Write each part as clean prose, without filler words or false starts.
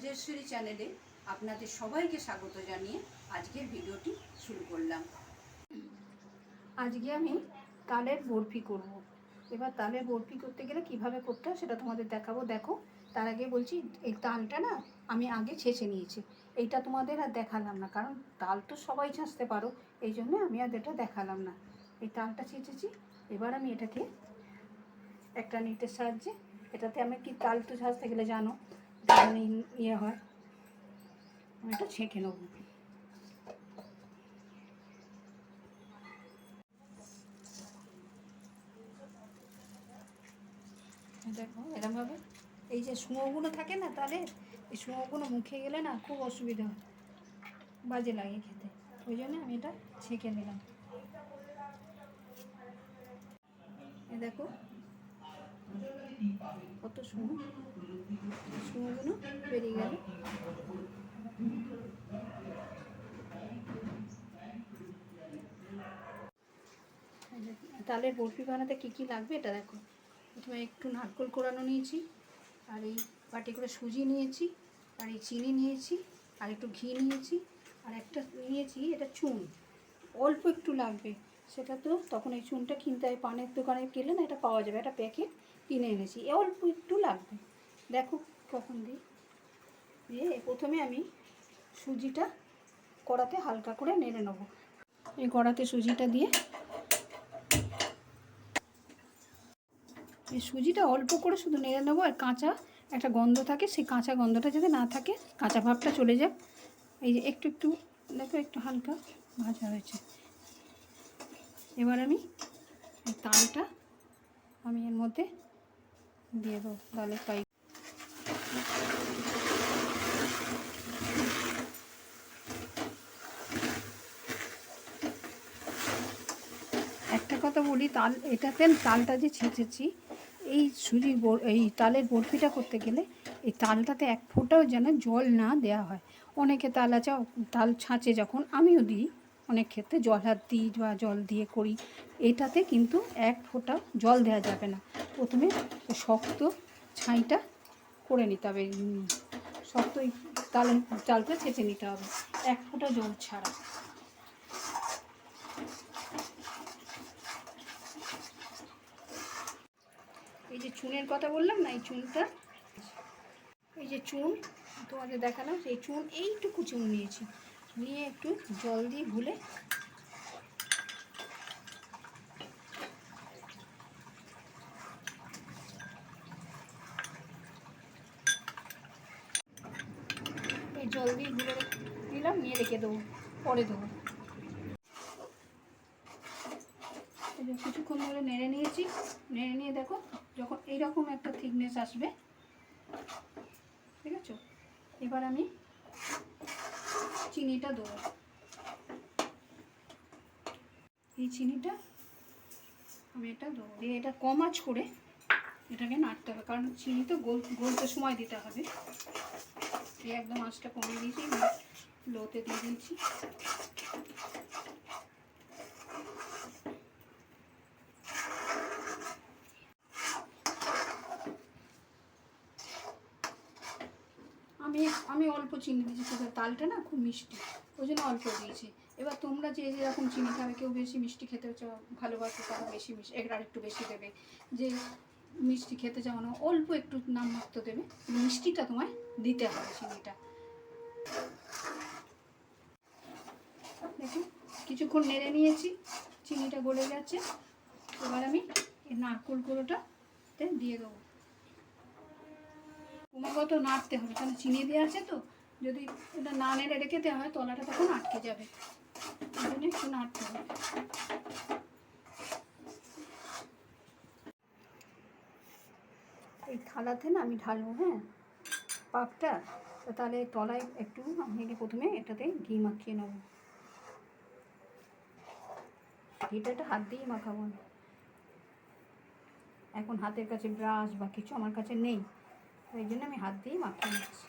রাজেশ্বরী চ্যানেলে আপনাদের সবাইকে স্বাগত জানিয়ে আজকের ভিডিওটি শুরু করলাম। আজকে আমি তালের বরফি করব। এবার তালের বরফি করতে গেলে কিভাবে করতে হয় সেটা তোমাদের দেখাবো। দেখো, তার আগে বলছি এই তালটা না আমি আগে ছেঁচে নিয়েছি। এইটা তোমাদের আর দেখালাম না, কারণ তাল তো সবাই ছাঁচতে পারো, এই জন্য আমি আর এটা দেখালাম না। এই তালটা ছেঁচেছি। এবার আমি এটাকে একটা নিটের সাহায্যে, এটাতে আমি কি তাল তো ছাঁচতে গেলে জানো ইয়ে হয়, আমি একটু ছেঁকে নেব। দেখো এরমভাবে এই যে শুঁয়োগুলো থাকে না তাহলে এই শুঁয়োগুলো মুখে গেলে না খুব অসুবিধা হয়, বাজে লাগে খেতে, ওই জন্য আমি এটা ছেঁকে নিলাম। এই দেখো কত শুঁয়োগুলো বেরিয়ে গেল। তালের বরফি বানাতে কী কী লাগবে এটা দেখো। প্রথমে একটু নারকেল কোড়ানো নিয়েছি, আর এই বাটি করে সুজি নিয়েছি, আর এই চিনি নিয়েছি, আর একটু ঘি নিয়েছি, আর একটা নিয়েছি এটা চুন, অল্প একটু লাগবে। সেটা তো তখন এই চুনটা কিনতে হয়, পানের দোকানে গেলে না এটা পাওয়া যাবে, একটা প্যাকেট কিনে এনেছি, অল্প একটু লাগবে। দেখো কখন দিই। দিয়ে প্রথমে আমি সুজিটা কড়াতে হালকা করে নেড়ে নেব। এই কড়াতে সুজিটা দিয়ে এই সুজিটা অল্প করে শুধু নেড়ে নেবো। আর কাঁচা একটা গন্ধ থাকে, সেই কাঁচা গন্ধটা যাতে না থাকে, কাঁচা ভাবটা চলে যাক। এই যে একটু একটু দেখো একটু হালকা ভাজা হয়েছে। এবার আমি এই তালটা আমি এর মধ্যে দিয়ে দেবো, তালের পাই। একটা কথা বলি, তালটা যে ছেঁচেছি, এই এই তালের বরফিটা করতে গেলে এই তালটাতে এক ফোঁটাও যেন জল না দেওয়া হয়। অনেকে তাল ছাঁচে, যখন আমিও দিই, অনেক ক্ষেত্রে জল হাত দিই বা জল দিয়ে করি। এটাতে কিন্তু এক ফোঁটা জল দেওয়া যাবে না। প্রথমে শক্ত ছাইটা করে নিতে হবে, শক্ত এই চালটা ছেঁচে নিতে হবে এক ফোঁটা জল ছাড়া। এই যে চুনের কথা বললাম না, এই চুনটা, এই যে চুন তোমাদের দেখালাম, সেই চুন এইটুকু চুন নিয়েছি, নিয়ে একটু জল দিয়ে গুলে এই জল দিয়ে গুলে দিলাম, নিয়ে রেখে দেবো, পরে দেবো। কিছুক্ষণ ধরে নেড়ে নিয়েছি, নেড়ে নিয়ে দেখো যখন এইরকম একটা থিকনেস আসবে, ঠিক আছে, এবার আমি চিনিটা দেবো। এই চিনিটা আমি এটা দেবো, দিয়ে এটা কম আঁচ করে এটাকে নাড়তে হবে, কারণ চিনি তো গলতে সময় দিতে হবে। এই একদম আঁচটা কমিয়ে দিয়েছি, লোতে দিয়ে দিয়েছি। আমি অল্প চিনি দিয়েছি, তোদের তালটা না খুব মিষ্টি, ওই জন্য অল্প দিয়েছি। এবার তোমরা যে যেরকম চিনি খাবে, কেউ বেশি মিষ্টি খেতে ভালোবাসে তারা বেশি মিষ্টি আর একটু বেশি দেবে, যে মিষ্টি খেতে চাও না অল্প একটু নামমাত্র দেবে, মিষ্টিটা তোমায় দিতে হবে চিনিটা। দেখুন কিছুক্ষণ নেড়ে নিয়েছি, চিনিটা গলে গেছে। এবার আমি এই নারকেল গুঁড়োটাতে দিয়ে দেবো। ক্রমাগত নাড়তে হবে, কারণ চিনি দেওয়া আছে তো, যদি এটা না নেড়ে রেখে দেওয়া হয় তলাটা তখন আটকে যাবে, এই জন্য একটু নাড়তে হবে। এই থালাতে না আমি ঢালবো, হ্যাঁ, পাকটা, তাহলে তলায় একটু আমি প্রথমে এটাতে ঘি মাখিয়ে নেবো। ঘিটা একটা হাত দিয়েই মাখাবো, এখন হাতের কাছে ব্রাশ বা কিছু আমার কাছে নেই, ওই জন্য আমি হাত দিয়েই মাখিয়ে নিচ্ছি।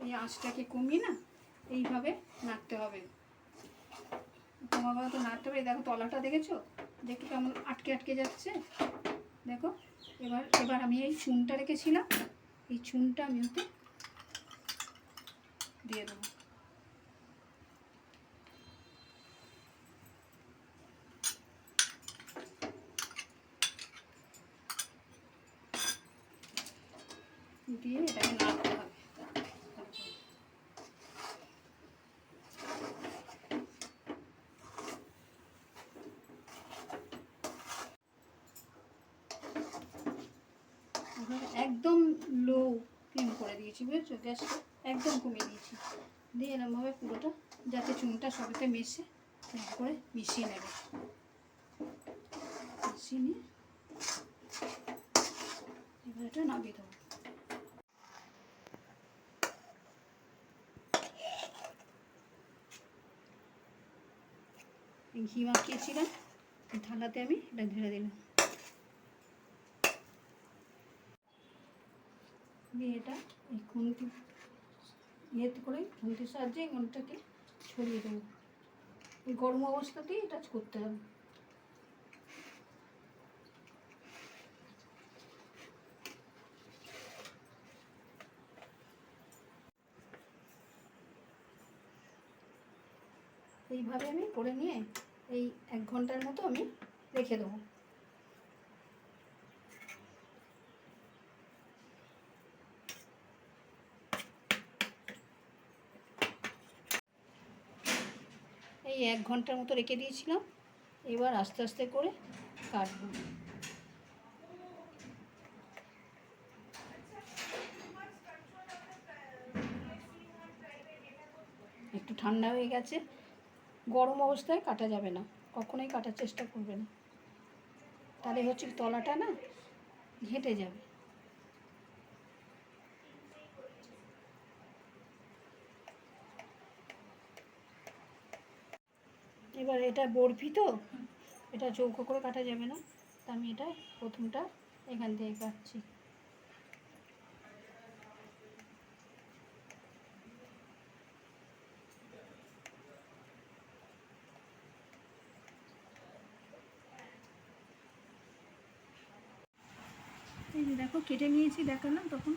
এই আঁচটাকে কমিয়ে না এইভাবে নাড়তে হবে। তোমাকে তো নাড়তে হবে। দেখো তলাটা দেখেছো, দেখো কেমন আটকে আটকে যাচ্ছে। দেখো এবার এবার আমি এই চুনটা রেখেছিলাম, এই চুনটা আমি ওতে দিয়ে দেবো। দিয়ে এটাকে নাড়তে হবে। একদম লো ফ্লেম করে দিয়েছি, বুঝেছো, গ্যাসটা একদম কমিয়ে দিয়েছি। দিয়ে এরমভাবে পুরোটা যাতে চুনটা সবেতে মেশে করে মিশিয়ে নেবে। মিশিয়ে নিয়ে এবার এটা নামিয়ে দেবো। ঘি মাখিয়েছিলাম থালাতে, আমি এটা ঢেলে দিলাম। দিয়ে এটা এই খুন্তি ইয়েতে করে খুন্তির সাহায্যে ঘন্টাকে ছড়িয়ে দেবো। এই গরম অবস্থাতেই এটা করতে হবে। এইভাবে আমি করে নিয়ে এই 1 ঘন্টার মতো আমি রেখে দেবো। এই 1 ঘন্টার মতো রেখে দিয়েছিলাম। এবার আস্তে আস্তে করে কাটবো। একটু ঠান্ডা হয়ে গেছে, গরম অবস্থায় কাটা যাবে না, কখনোই কাটার চেষ্টা করবে না, তাহলে হচ্ছে তলাটা না ঘেঁটে যাবে। এবার এটা বরফি তো, এটা চৌকো করে কাটা যাবে না, তা আমি এটা প্রথমটা এখান থেকে কাটছি। এই যে দেখো কেটে নিয়েছি, দেখালাম তখন।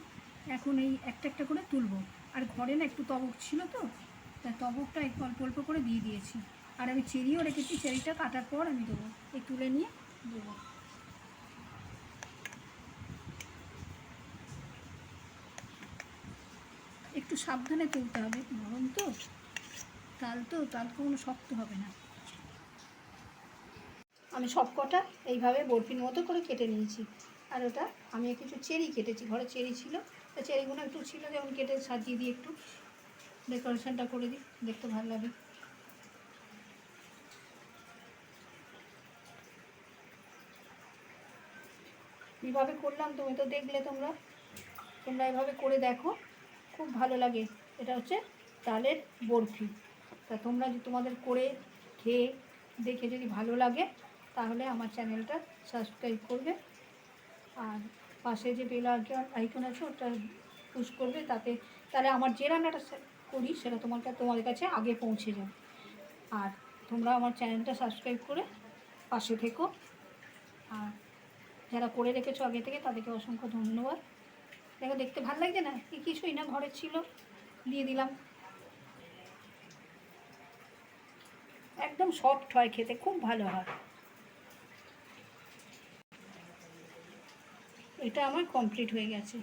এখন এই একটা একটা করে তুলবো। আর ঘরে না একটু তবক ছিল তো, তাই তবকটা একটু অল্প অল্প করে দিয়ে দিয়েছি। আর আমি চেরিও রেখেছি, চেরিটা কাটার পর আমি দেবো, এই তুলে নিয়ে দেবো। একটু সাবধানে তুলতে হবে, নরম তো তাল, তো তাল কোনো শক্ত হবে না। আমি সব কটা এইভাবে বরফির মতো করে কেটে নিয়েছি। আর ওটা আমি কিছু চেরি কেটেছি, ঘরে চেরি ছিল, তো চেরিগুলো একটু ছিল, যেমন কেটে সাজিয়ে দিই, একটু ডেকোরেশনটা করে দিই, দেখতে ভালো লাগে। কীভাবে করলাম তুমি তো দেখলে, তোমরা এভাবে করে দেখো, খুব ভালো লাগে। এটা হচ্ছে তালের বরফি। তা তোমরা যদি তোমাদের করে খেয়ে দেখে যদি ভালো লাগে, তাহলে আমার চ্যানেলটা সাবস্ক্রাইব করবে। আর পাশে যে বেল আইকন আছে ওটা পুশ করবে, তাহলে আমার যে রান্নাটা করি সেটা তোমাদের কাছে আগে পৌঁছে যাবে। আর তোমরা আমার চ্যানেলটা সাবস্ক্রাইব করে পাশে থেকো। আর যারা করে রেখেছো আগে থেকে তাদেরকে অসংখ্য ধন্যবাদ। দেখো দেখতে ভালো লাগছে না, কিছুই না, ঘরে ছিল, দিয়ে দিলাম। একদম সফট হয়, খেতে খুব ভালো হয়। এটা আমার কমপ্লিট হয়ে গেছে।